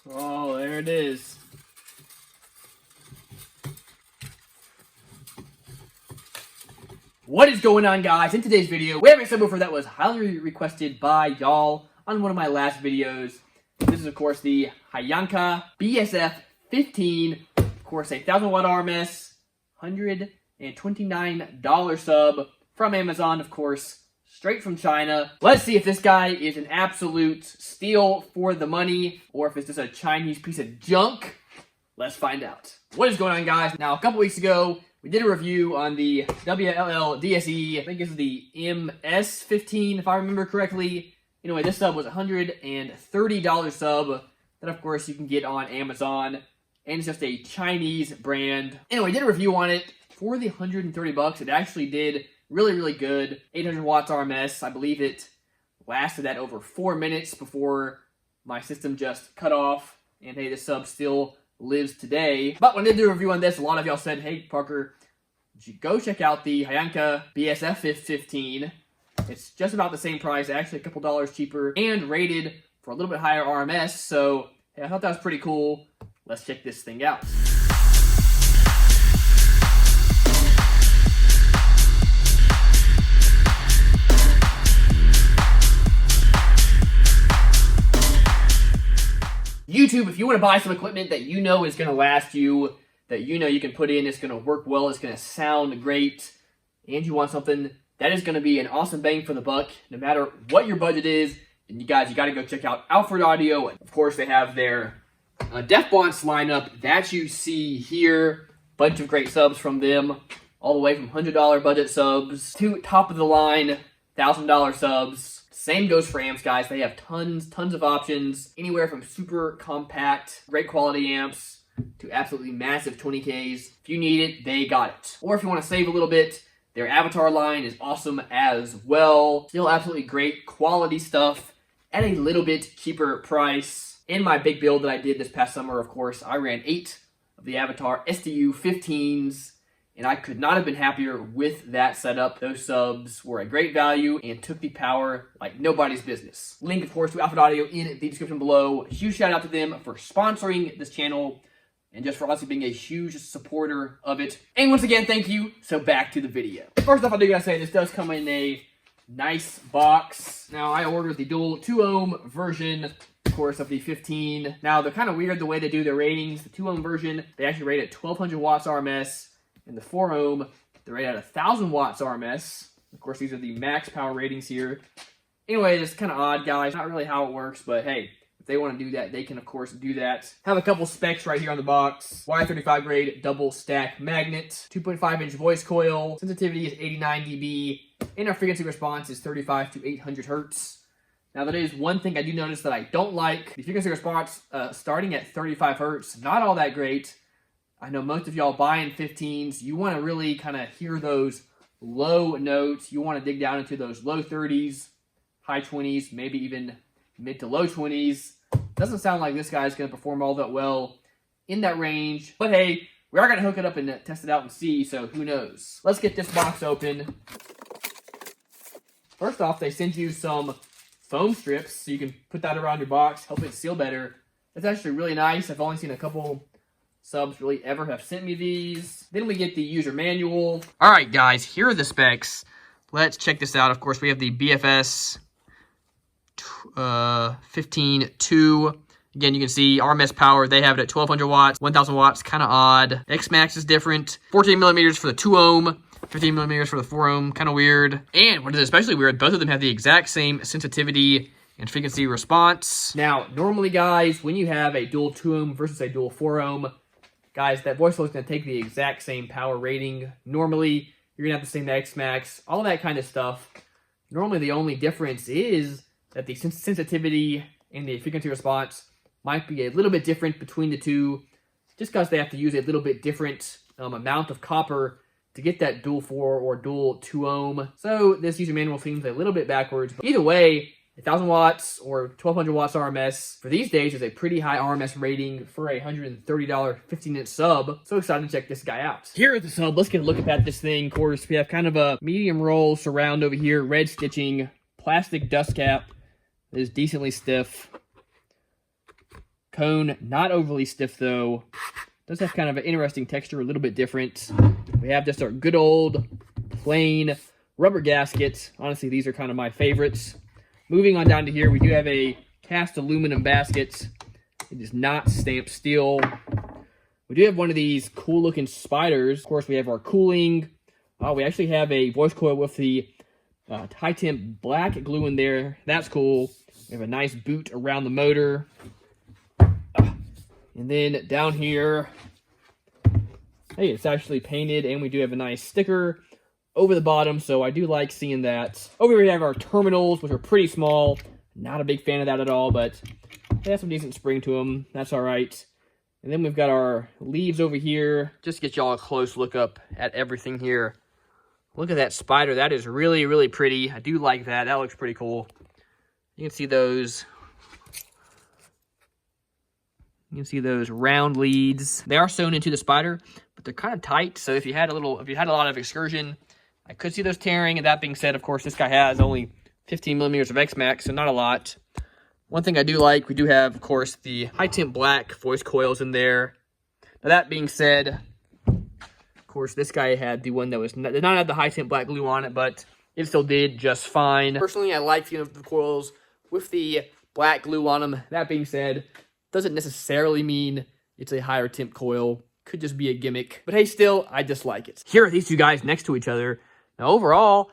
Oh, there it is. What is going on, guys? In today's video, we have a subwoofer that was highly requested by y'all on one of my last videos. This is, of course, the HiYanka BSF 15. Of course, a 1,000 watt RMS, $129 sub from Amazon, of course, straight from China. Let's see if this guy is an absolute steal for the money or if it's just a Chinese piece of junk. Let's find out. What is going on, guys? Now, a couple weeks ago, we did a review on the WLL DSE. I think this is the MS15, if I remember correctly. Anyway, this sub was $130 sub that, of course, you can get on Amazon. And it's just a Chinese brand. Anyway, I did a review on it for the 130 bucks. It actually did really, really good. 800 watts RMS. I believe it lasted at over 4 minutes before my system just cut off. And hey, the sub still lives today. But when I did do a review on this, a lot of y'all said, hey, Parker, go check out the HiYanka BSF 15. It's just about the same price, actually a couple dollars cheaper, and rated for a little bit higher RMS. So hey, I thought that was pretty cool. Let's check this thing out. YouTube, if you want to buy some equipment that you know is going to last you, that you know you can put in, it's going to work well, it's going to sound great, and you want something that is going to be an awesome bang for the buck, no matter what your budget is, and you guys, you got to go check out Alfred Audio. Of course, they have their Def Bonds lineup that you see here. Bunch of great subs from them, all the way from $100 budget subs to top-of-the-line $1,000 subs. Same goes for amps, guys. They have tons of options, anywhere from super compact, great quality amps to absolutely massive 20Ks. If you need it, they got it. Or if you want to save a little bit, their Avatar line is awesome as well. Still absolutely great quality stuff at a little bit cheaper price. In my big build that I did this past summer, of course, I ran 8 of the Avatar SDU 15s. And I could not have been happier with that setup. Those subs were a great value and took the power like nobody's business. Link, of course, to Alfred Audio in the description below. A huge shout out to them for sponsoring this channel and just for also being a huge supporter of it. And once again, thank you. So back to the video. First off, I do gotta say, this does come in a nice box. Now, I ordered the dual 2-ohm version, of course, of the 15. Now, they're kind of weird the way they do their ratings. The 2-ohm version, they actually rate at 1,200 watts RMS. And the 4-ohm, they're rated at 1,000 watts RMS. Of course, these are the max power ratings here. Anyway, it's kind of odd, guys. Not really how it works, but hey, if they want to do that, they can, of course, do that. Have a couple specs right here on the box. Y35 grade double stack magnet. 2.5-inch voice coil. Sensitivity is 89 dB. And our frequency response is 35 to 800 hertz. Now, that is one thing I do notice that I don't like. The frequency response starting at 35 hertz, not all that great. I know most of y'all buying 15s, you want to really kind of hear those low notes. You want to dig down into those low 30s, high 20s, maybe even mid to low 20s. Doesn't sound like this guy's going to perform all that well in that range. But hey, we are going to hook it up and test it out and see, so who knows. Let's get this box open. First off, they send you some foam strips, so you can put that around your box, help it seal better. That's actually really nice. I've only seen a couple subs really ever have sent me these. Then we get the user manual. All right, guys, here are the specs. Let's check this out. Of course, we have the BFS 15.2. Again, you can see RMS power. They have it at 1,200 watts, 1,000 watts, kind of odd. X-Max is different. 14 millimeters for the 2-ohm, 15 millimeters for the 4-ohm, kind of weird. And what is especially weird, both of them have the exact same sensitivity and frequency response. Now, normally, guys, when you have a dual 2-ohm versus a dual 4-ohm, guys, that voice coil is going to take the exact same power rating. Normally, you're going to have the same X-Max, all that kind of stuff. Normally, the only difference is that the sensitivity and the frequency response might be a little bit different between the two, just because they have to use a little bit different amount of copper to get that dual 4 or dual 2-ohm. So this user manual seems a little bit backwards. But either way, 1,000 watts or 1,200 watts RMS for these days is a pretty high RMS rating for a $130 15-inch sub. So excited to check this guy out. Here at the sub, let's get a look at this thing. Of course, we have kind of a medium roll surround over here, red stitching, plastic dust cap that is decently stiff. Cone, not overly stiff though. Does have kind of an interesting texture, a little bit different. We have just our good old plain rubber gasket. Honestly, these are kind of my favorites. Moving on down to here, we do have a cast aluminum basket. It is not stamped steel. We do have one of these cool looking spiders. Of course, we have our cooling. We actually have a voice coil with the high temp black glue in there. That's cool. We have a nice boot around the motor. And then down here, hey, it's actually painted, and we do have a nice sticker over the bottom, so I do like seeing that. Over here we have our terminals, which are pretty small. Not a big fan of that at all, but they have some decent spring to them. That's all right. And then we've got our leaves over here. Just to get y'all a close look up at everything here. Look at that spider. That is really, really pretty. I do like that. That looks pretty cool. You can see those. You can see those round leads. They are sewn into the spider, but they're kind of tight. So if you had a lot of excursion, I could see those tearing. And that being said, of course, this guy has only 15 millimeters of X-Max, so not a lot. One thing I do like, we do have, of course, the high temp black voice coils in there. Now that being said, of course, this guy had the one that did not have the high temp black glue on it, but it still did just fine. Personally, I like the coils with the black glue on them. That being said, doesn't necessarily mean it's a higher temp coil. Could just be a gimmick. But hey, still, I just like it. Here are these two guys next to each other. Now, overall,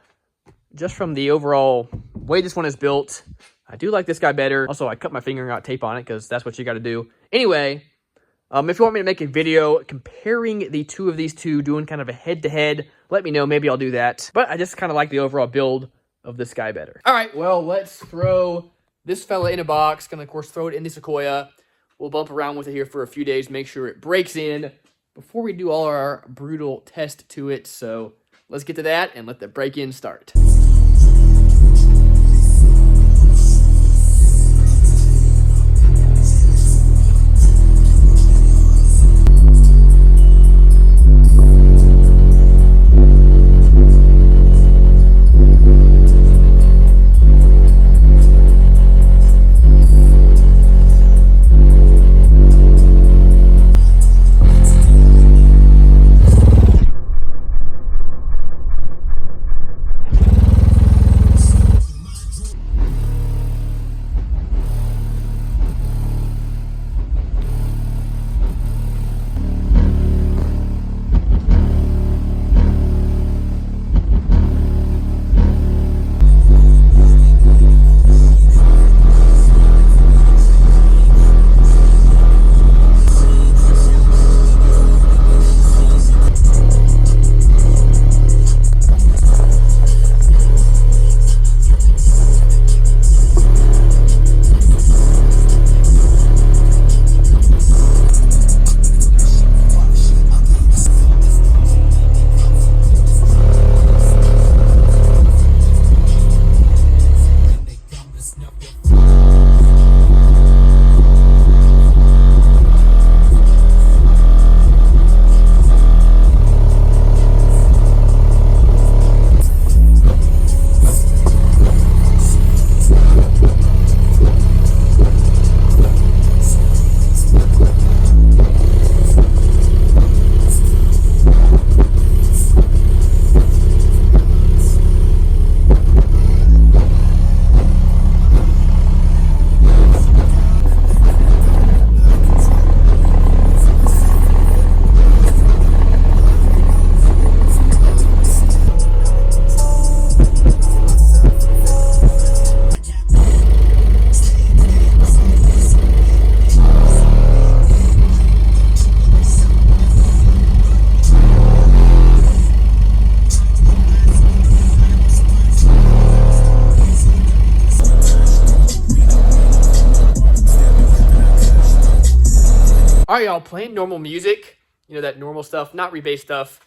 just from the overall way this one is built, I do like this guy better. Also, I cut my finger and got tape on it because that's what you got to do. Anyway, if you want me to make a video comparing the two of these two, doing kind of a head-to-head, let me know. Maybe I'll do that. But I just kind of like the overall build of this guy better. All right, well, let's throw this fella in a box. Gonna, of course, throw it in the Sequoia. We'll bump around with it here for a few days, make sure it breaks in before we do all our brutal test to it. So let's get to that and let the break-in start. All right, y'all, playing normal music, you know, that normal stuff, not rebase stuff,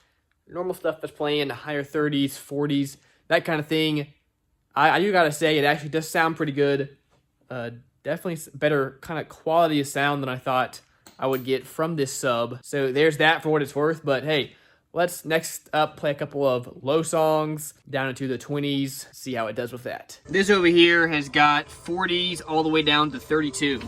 normal stuff that's playing higher 30s, 40s, that kind of thing. I do gotta say, it actually does sound pretty good. Definitely better kind of quality of sound than I thought I would get from this sub. So there's that for what it's worth. But hey, let's next up play a couple of low songs down into the 20s, see how it does with that. This over here has got 40s all the way down to 32.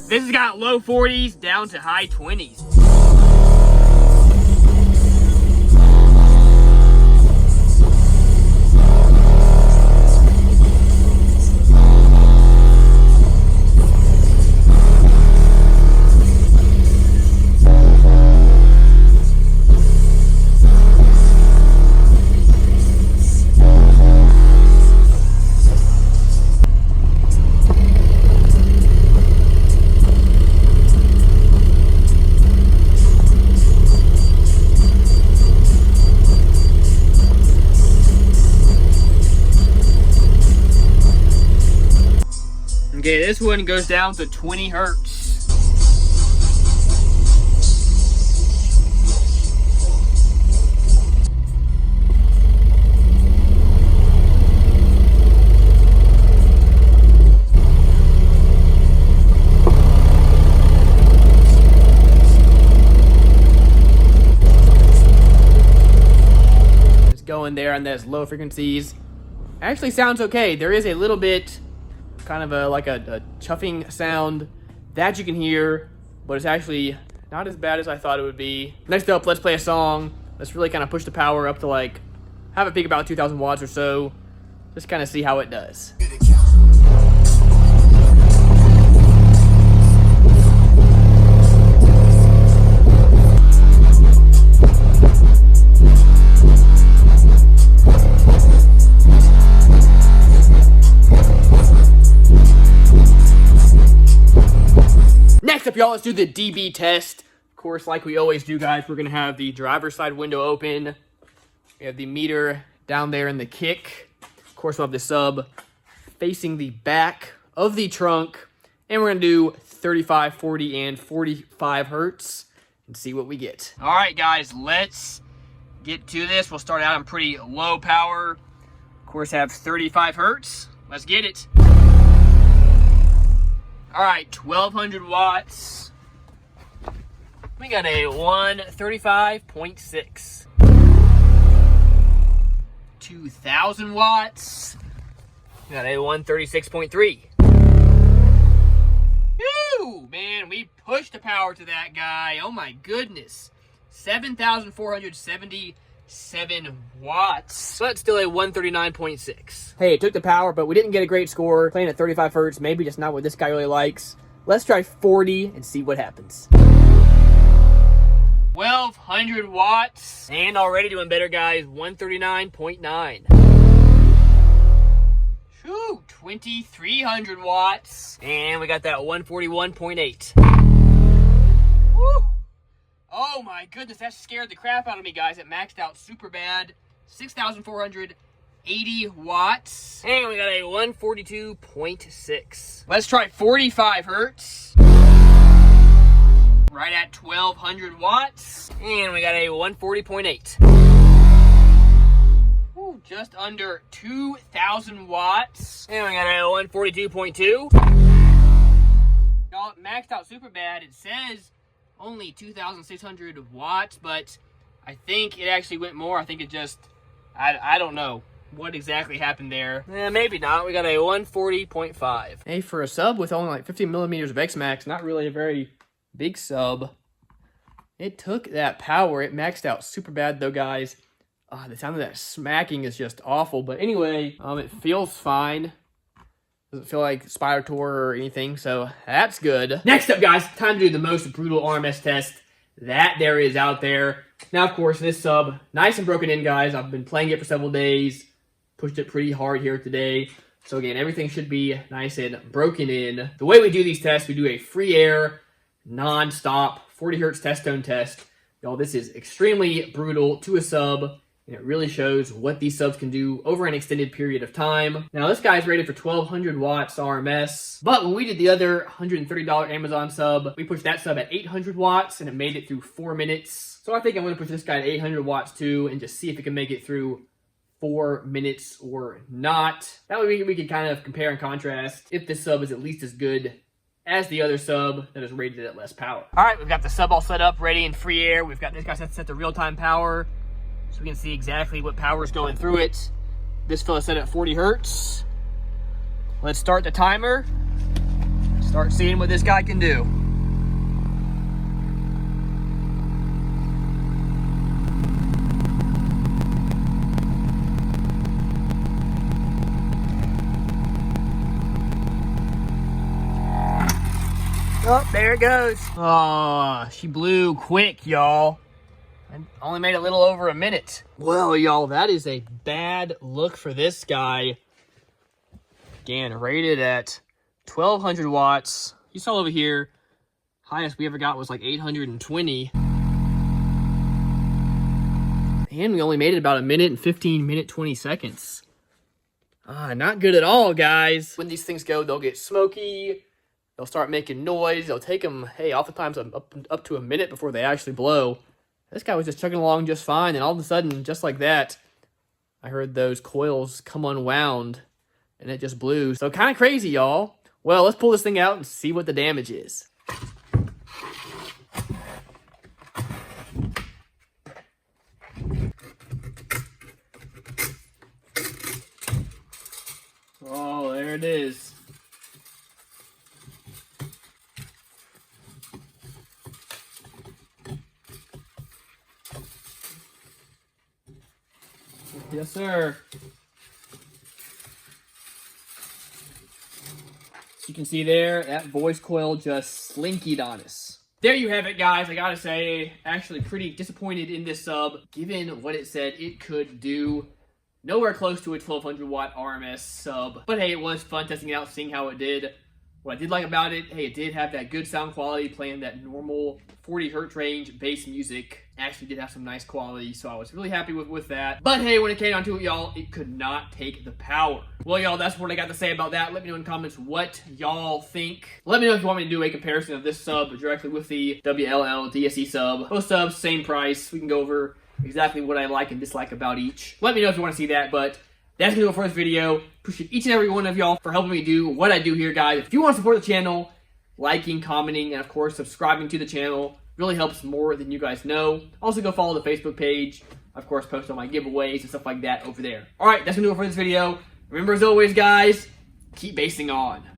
This has got low 40s down to high 20s. Okay, this one goes down to 20 hertz. It's going there on those low frequencies. Actually sounds okay. There is a little bit kind of like a chuffing sound that you can hear, but it's actually not as bad as I thought it would be. Next up, let's play a song. Let's really kind of push the power up to like, have it peak about 2,000 watts or so. Just kind of see how it does. Next up, y'all, let's do the dB test. Of course, like we always do, guys, we're going to have the driver's side window open. We have the meter down there in the kick. Of course, we'll have the sub facing the back of the trunk. And we're going to do 35, 40, and 45 hertz and see what we get. All right, guys, let's get to this. We'll start out on pretty low power. Of course, have 35 hertz. Let's get it. All right, 1,200 watts. We got a 135.6. 2,000 watts. We got a 136.3. Woo, man, we pushed the power to that guy. Oh my goodness. 7,477 watts. So that's still a 139.6. Hey, it took the power, but we didn't get a great score. Playing at 35 hertz, maybe just not what this guy really likes. Let's try 40 and see what happens. 1,200 watts. And already doing better, guys. 139.9. Whew, 2,300 watts. And we got that 141.8. Woo! Oh my goodness, that scared the crap out of me, guys. It maxed out super bad. 6,480 watts. And we got a 142.6. Let's try 45 hertz. Right at 1,200 watts. And we got a 140.8. Ooh, just under 2,000 watts. And we got a 142.2. Y'all, it maxed out super bad. It says only 2,600 watts, but I think it actually went more. I think it just, I don't know what exactly happened there. Maybe not. We got a 140.5. Hey, for a sub with only like 15 millimeters of X-Max, not really a very big sub. It took that power. It maxed out super bad though, guys. The sound of that smacking is just awful. But anyway, it feels fine. Doesn't feel like Spider Tour or anything, so that's good. Next up, guys, time to do the most brutal RMS test that there is out there. Now, of course, this sub, nice and broken in, guys. I've been playing it for several days. Pushed it pretty hard here today. So again, everything should be nice and broken in. The way we do these tests, we do a free air, non-stop, 40 hertz test tone test. Y'all, this is extremely brutal to a sub. And it really shows what these subs can do over an extended period of time. Now, this guy's rated for 1,200 watts RMS. But when we did the other $130 Amazon sub, we pushed that sub at 800 watts, and it made it through 4 minutes. So I think I'm going to push this guy at 800 watts too, and just see if it can make it through 4 minutes or not. That way we can kind of compare and contrast if this sub is at least as good as the other sub that is rated at less power. All right, we've got the sub all set up, ready in free air. We've got this guy set to real-time power, so we can see exactly what power is going through it. This fella set at 40 hertz. Let's start the timer. Start seeing what this guy can do. Oh, there it goes. Oh, she blew quick, y'all. And only made a little over a minute. Well, y'all, that is a bad look for this guy. Again, rated at 1200 watts. You saw over here, highest we ever got was like 820. And we only made it about a minute and 20 seconds. Not good at all, guys. When these things go, they'll get smoky. They'll start making noise. They'll take them, hey, oftentimes up to a minute before they actually blow. This guy was just chugging along just fine, and all of a sudden, just like that, I heard those coils come unwound, and it just blew. So kind of crazy, y'all. Well, let's pull this thing out and see what the damage is. Oh, there it is. Yes, sir. As you can see there, that voice coil just slinkied on us. There you have it, guys. I gotta say, actually pretty disappointed in this sub, given what it said it could do. Nowhere close to a 1200 watt RMS sub. But hey, it was fun testing it out, seeing how it did. What I did like about it, hey, it did have that good sound quality, playing that normal 40 hertz range bass music. Actually did have some nice quality, so I was really happy with that. But hey, when it came down to it, y'all, it could not take the power. Well, y'all, that's what I got to say about that. Let me know in the comments what y'all think. Let me know if you want me to do a comparison of this sub directly with the WLL DSE sub. Both subs, same price. We can go over exactly what I like and dislike about each. Let me know if you want to see that, but that's going to do it for this video. Appreciate each and every one of y'all for helping me do what I do here, guys. If you want to support the channel, liking, commenting, and of course, subscribing to the channel really helps more than you guys know. Also, go follow the Facebook page. Of course, post all my giveaways and stuff like that over there. All right, that's going to do it for this video. Remember, as always, guys, keep basing on.